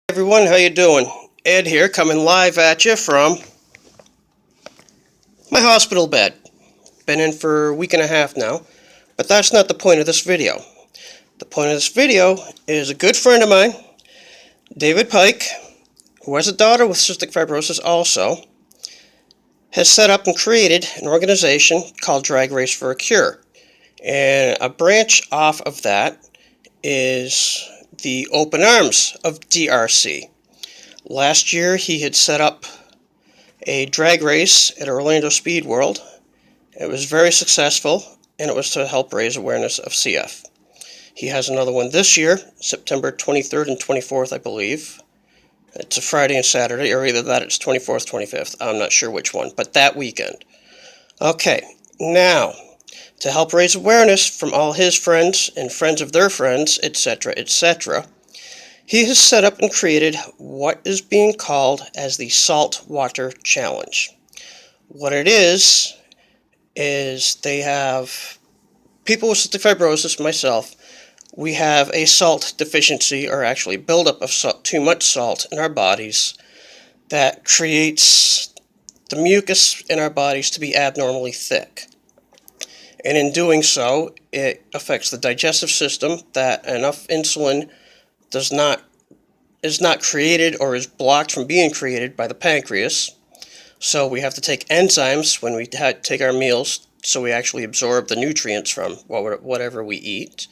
Everyone, how you doing? Ed here, coming live at you from my hospital bed. Been in for a week and a half now, but that's not the point of this video. The point of this video is a good friend of mine, David Pike, who has a daughter with cystic fibrosis also, has set up and created an organization called Drag Race for a Cure. And a branch off of that is the Open Arms of DRC. Last year he had set up a drag race at Orlando Speed World. It was very successful, and it was to help raise awareness of CF. He has another one this year, September 23rd and 24th, I believe. It's a Friday and Saturday, or either that it's 24th, 25th. I'm not sure which one, but that weekend. Okay, now, to help raise awareness from all his friends and friends of their friends, etc., etc., he has set up and created what is being called as the Salt Water Challenge. What it is they have people with cystic fibrosis, myself, we have a salt deficiency, or actually buildup of salt, too much salt in our bodies, that creates the mucus in our bodies to be abnormally thick. And in doing so, it affects the digestive system, that enough insulin is not created or is blocked from being created by the pancreas. So we have to take enzymes when we take our meals, so we actually absorb the nutrients from whatever we eat.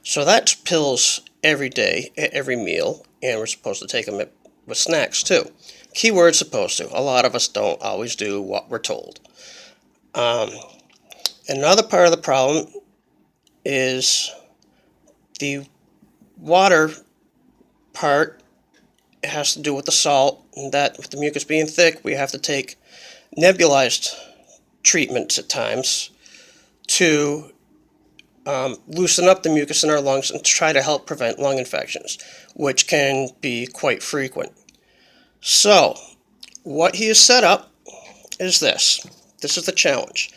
So that's pills every day, at every meal, and we're supposed to take them with snacks too. Keyword supposed to. A lot of us don't always do what we're told. Another part of the problem is the water part. It has to do with the salt, and that with the mucus being thick, we have to take nebulized treatments at times to loosen up the mucus in our lungs and try to help prevent lung infections, which can be quite frequent. So, what he has set up is this. This is the challenge.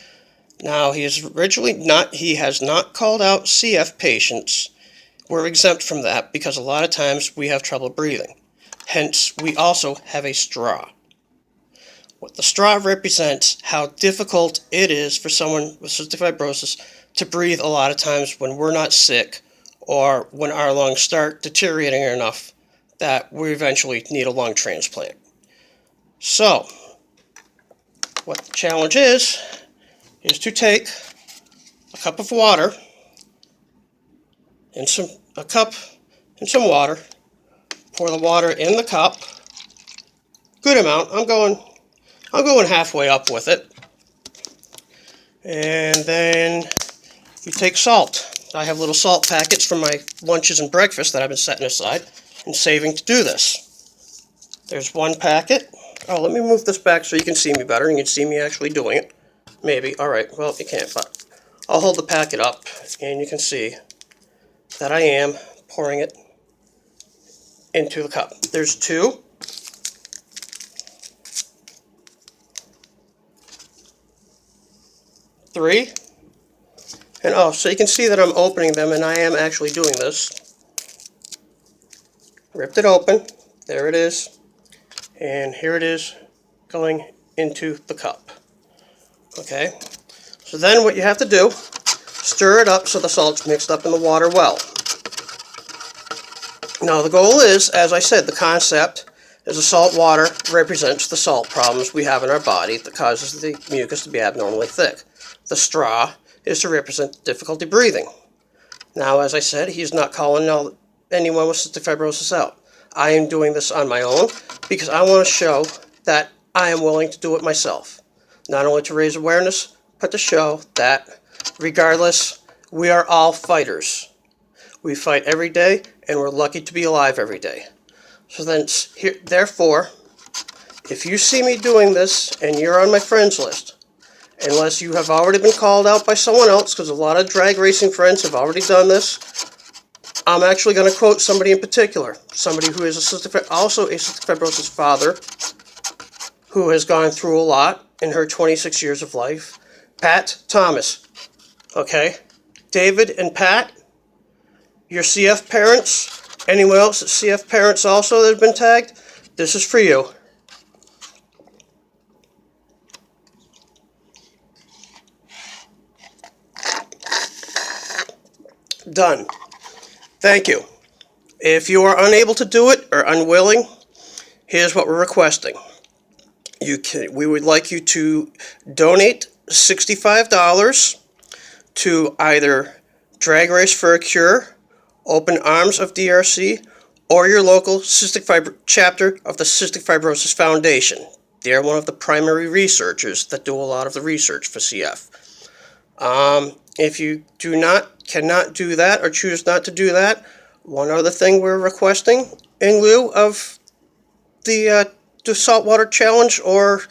Now, he has not called out CF patients. We're exempt from that because a lot of times we have trouble breathing. Hence, we also have a straw. What the straw represents how difficult it is for someone with cystic fibrosis to breathe a lot of times when we're not sick, or when our lungs start deteriorating enough that we eventually need a lung transplant. So, what the challenge is to take a cup of water and some water. Pour the water in the cup. Good amount. I'm going halfway up with it. And then you take salt. I have little salt packets from my lunches and breakfast that I've been setting aside and saving to do this. There's one packet. Oh, let me move this back so you can see me better and you can see me actually doing it. Maybe. Alright, well, you can't, but I'll hold the packet up and you can see that I am pouring it into the cup. There's 2. 3. And so you can see that I'm opening them, and I am actually doing this. Ripped it open. There it is. And here it is going into the cup. Okay. So then what you have to do, stir it up so the salt's mixed up in the water well. Now the goal is, as I said, the concept is the salt water represents the salt problems we have in our body that causes the mucus to be abnormally thick. The straw is to represent difficulty breathing. Now, as I said, he's not calling anyone with cystic fibrosis out. I am doing this on my own because I want to show that I am willing to do it myself. Not only to raise awareness, but to show that regardless, we are all fighters. We fight every day, and we're lucky to be alive every day. So then, therefore, if you see me doing this and you're on my friends list, unless you have already been called out by someone else, because a lot of drag racing friends have already done this, I'm actually going to quote somebody in particular, somebody who is also a cystic fibrosis father, who has gone through a lot in her 26 years of life, Pat Thomas. Okay? David and Pat, your CF parents Anyone else, CF parents also that have been tagged, this is for you. Done. Thank you. If you are unable to do it or unwilling, here's what we're requesting. We would like you to donate $65 to either Drag Race for a Cure, Open Arms of DRC, or your local chapter of the Cystic Fibrosis Foundation. They're one of the primary researchers that do a lot of the research for CF. If you cannot do that or choose not to do that, one other thing we're requesting in lieu of the saltwater challenge or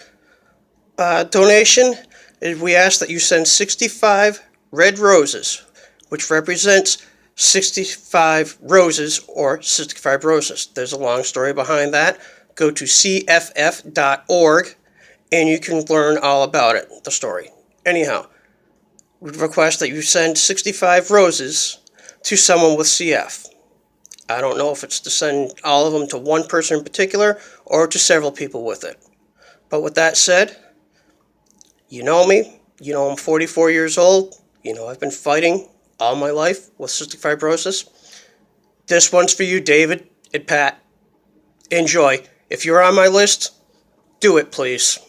donation is we ask that you send 65 red roses, which represents 65 roses or cystic fibrosis. There's a long story behind that. Go to cff.org and you can learn all about it, the story. Anyhow, we request that you send 65 roses to someone with CF. I don't know if it's to send all of them to one person in particular or to several people with it. But with that said, you know me. You know I'm 44 years old. You know I've been fighting all my life with cystic fibrosis. This one's for you, David and Pat. Enjoy. If you're on my list, do it, please.